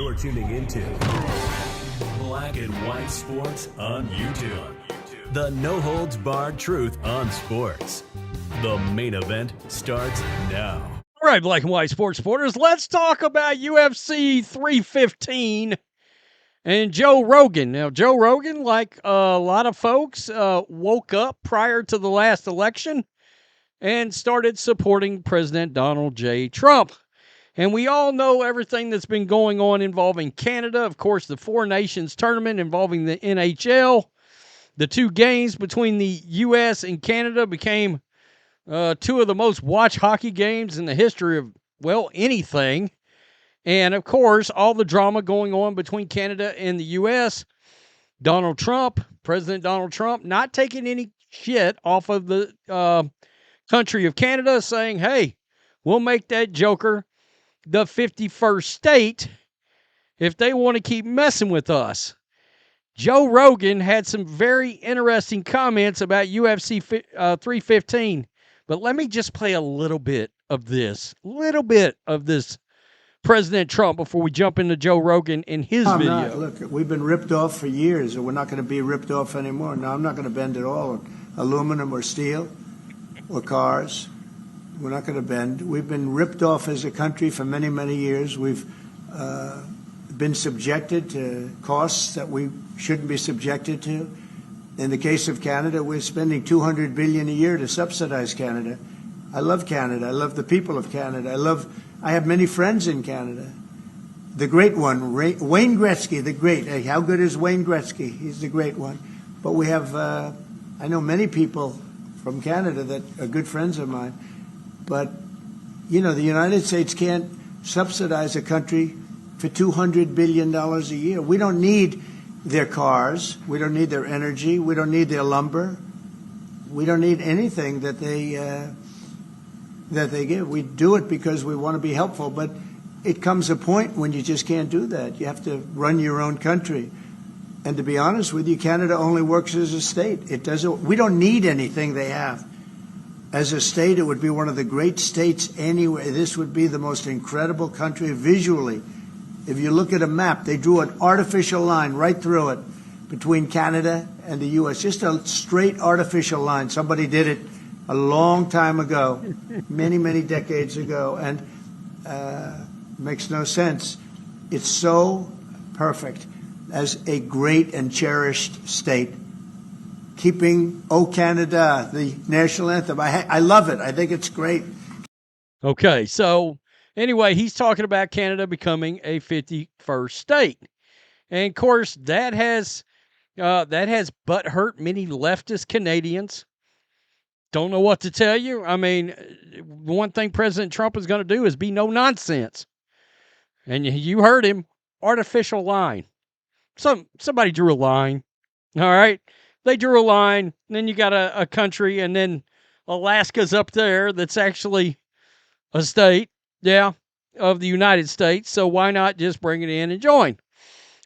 You're tuning into Black and White Sports on YouTube. The no-holds-barred truth on sports. The main event starts now. All right, Black and White Sports supporters, let's talk about UFC 315 and Joe Rogan. Now, Joe Rogan, like a lot of folks, woke up prior to the last election and started supporting President Donald J. Trump. And we all know everything that's been going on involving Canada. Of course, the Four Nations tournament involving the NHL. The two games between the U.S. and Canada became two of the most watched hockey games in the history of, well, anything. And, of course, all the drama going on between Canada and the U.S. Donald Trump, President Donald Trump, not taking any shit off of the country of Canada, saying, hey, we'll make that joker the 51st state if they want to keep messing with us. Joe Rogan had some very interesting comments about UFC 315, but let me just play a little bit of this President Trump before we jump into Joe Rogan and his video. Look, we've been ripped off for years, and we're not going to be ripped off anymore. No, I'm not going to bend at all on aluminum or steel or cars. We're not going to bend. We've been ripped off as a country for many, many years. We've been subjected to costs that we shouldn't be subjected to. In the case of Canada, we're spending $200 billion a year to subsidize Canada. I love Canada. I love the people of Canada. I have many friends in Canada. The great one, Wayne Gretzky, the great. Hey, how good is Wayne Gretzky? He's the great one. But we have, I know many people from Canada that are good friends of mine. But, you know, the United States can't subsidize a country for $200 billion a year. We don't need their cars. We don't need their energy. We don't need their lumber. We don't need anything that they give. We do it because we want to be helpful. But it comes a point when you just can't do that. You have to run your own country. And to be honest with you, Canada only works as a state. We don't need anything they have. As a state, it would be one of the great states anyway. This would be the most incredible country visually. If you look at a map, they drew an artificial line right through it between Canada and the U.S., just a straight artificial line. Somebody did it a long time ago, many, many decades ago, and makes no sense. It's so perfect as a great and cherished state. Keeping "O Canada," the national anthem. I love it. I think it's great. Okay, so anyway, he's talking about Canada becoming a 51st state. And, of course, that has butthurt many leftist Canadians. Don't know what to tell you. I mean, one thing President Trump is going to do is be no nonsense. And you heard him, artificial line. Somebody drew a line, all right? They drew a line, and then you got a country, and then Alaska's up there that's actually a state, of the United States. So why not just bring it in and join?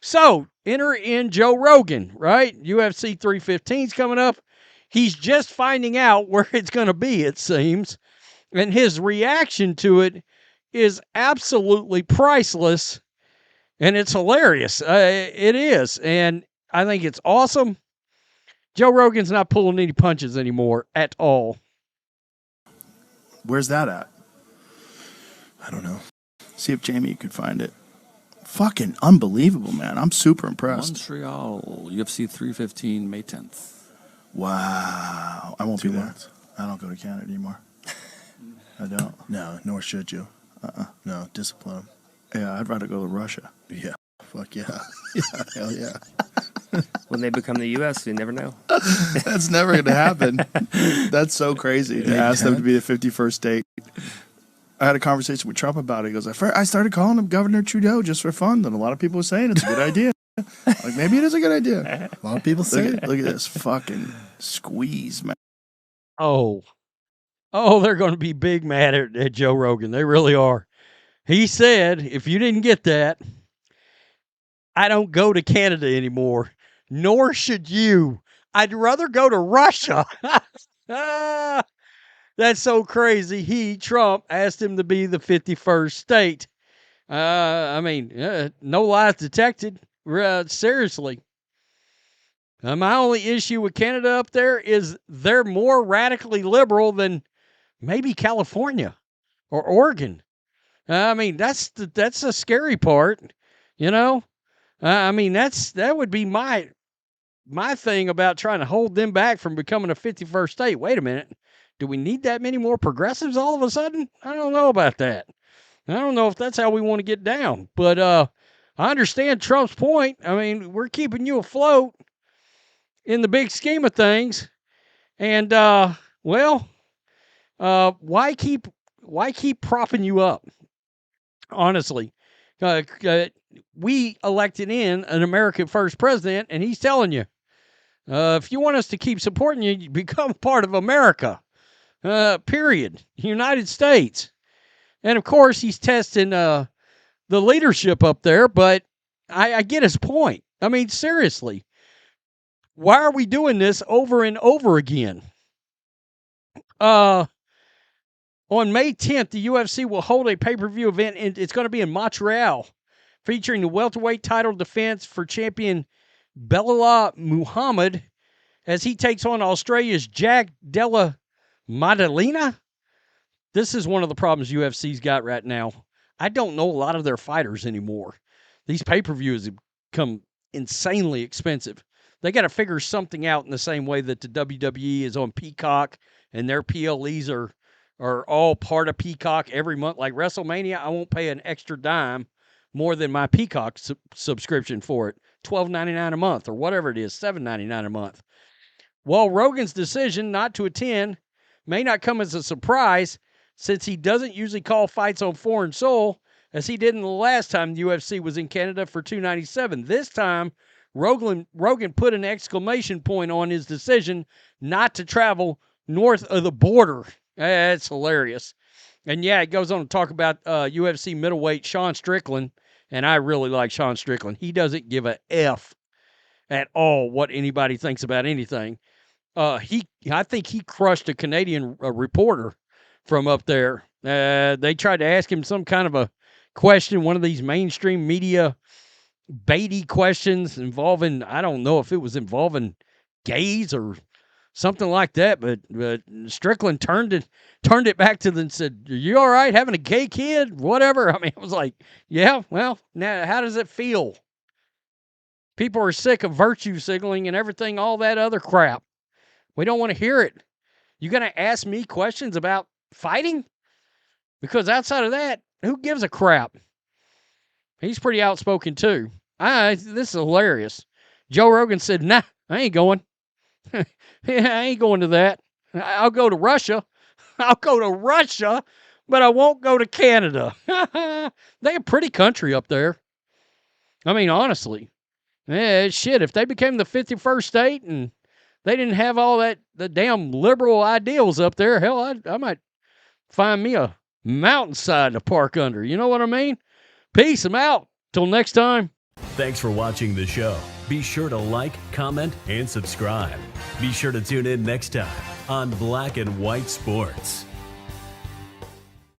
So enter in Joe Rogan, right? UFC 315's coming up. He's just finding out where it's going to be, it seems. And his reaction to it is absolutely priceless, and it's hilarious. It is, and I think it's awesome. Joe Rogan's not pulling any punches anymore at all. Where's that at? I don't know. See if Jamie could find it. Fucking unbelievable, man. I'm super impressed. Montreal, UFC 315, May 10th. Wow. I won't be there. I don't go to Canada anymore. I don't. No, nor should you. No, discipline. Yeah, I'd rather go to Russia. Yeah. Fuck yeah. Yeah, hell yeah. When they become the U.S., you never know. That's never going to happen. That's so crazy to ask them to be the 51st state. I had a conversation with Trump about it. He goes, I started calling him Governor Trudeau just for fun. And a lot of people were saying it's a good idea. Like, maybe it is a good idea. A lot of people say it. Look at this fucking squeeze, man. Oh, they're going to be big mad at Joe Rogan. They really are. He said, if you didn't get that, I don't go to Canada anymore. Nor should you. I'd rather go to Russia. That's so crazy. Trump, asked him to be the 51st state. I mean, no lies detected. Seriously. My only issue with Canada up there is they're more radically liberal than maybe California or Oregon. I mean, that's the scary part, you know. I mean, that would be my thing about trying to hold them back from becoming a 51st state. Wait a minute, do we need that many more progressives all of a sudden? I don't know about that. I don't know if that's how we want to get down. But I understand Trump's point. I mean, we're keeping you afloat in the big scheme of things, and why keep propping you up? Honestly, we elected in an American first president, and he's telling you, if you want us to keep supporting you, you become part of America. Period. United States. And of course, he's testing the leadership up there, but I get his point. I mean, seriously, why are we doing this over and over again? On May 10th, the UFC will hold a pay-per-view event, and it's going to be in Montreal, featuring the welterweight title defense for champion Belal Muhammad as he takes on Australia's Jack Della Maddalena. This is one of the problems UFC's got right now. I don't know a lot of their fighters anymore. These pay-per-views have become insanely expensive. They got to figure something out in the same way that the WWE is on Peacock and their PLEs are all part of Peacock every month. Like WrestleMania, I won't pay an extra dime more than my Peacock subscription for it. $12.99 a month or whatever it is, $7.99 a month. While Rogan's decision not to attend may not come as a surprise, since he doesn't usually call fights on foreign soil, as he did in the last time the UFC was in Canada for 297. This time, Rogan put an exclamation point on his decision not to travel north of the border. That's hilarious. And yeah, it goes on to talk about UFC middleweight Sean Strickland, and I really like Sean Strickland. He doesn't give a F at all what anybody thinks about anything. I think he crushed a Canadian reporter from up there. They tried to ask him some kind of a question, one of these mainstream media baity questions involving, I don't know if it was involving gays or something like that, but Strickland turned it back to them and said, "Are you all right having a gay kid? Whatever." I mean, it was like, yeah, well, now how does it feel? People are sick of virtue signaling and everything, all that other crap. We don't want to hear it. You going to ask me questions about fighting? Because outside of that, who gives a crap? He's pretty outspoken too. This is hilarious. Joe Rogan said, "Nah, I ain't going. I ain't going to that. I'll go to Russia. I'll go to Russia, but I won't go to Canada." They a pretty country up there. I mean, honestly. Shit, if they became the 51st state and they didn't have all the damn liberal ideals up there, hell, I might find me a mountainside to park under. You know what I mean? Peace. I'm out. Till next time. Thanks for watching the show. Be sure to like, comment, and subscribe. Be sure to tune in next time on Black and White Sports.